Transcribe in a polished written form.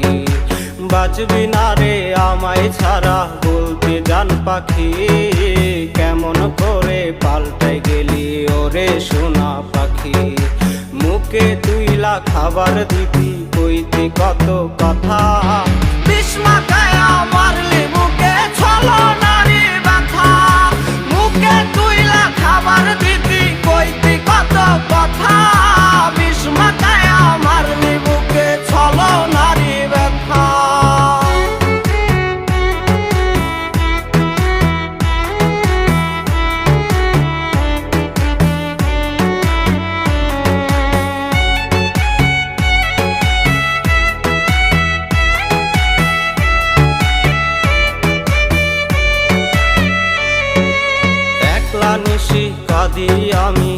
পাখি। বাঁচবি না রে আমায় ছাড়া বলতে জান পাখি, কেমন করে পাল্টে গেলি ওরে সোনা পাখি। মুখে তুইলা খাবার দিবি কইতি কত কথা, বিষ মাখায় মারলি বুকে ছলনারী ব্যথা। মুখে তুইলা খাবার দিবি কইতি কত কথা, বিষ মাখায় মারলি বুকে ছলনারী ব্যথা। নিশি কাঁদি আমি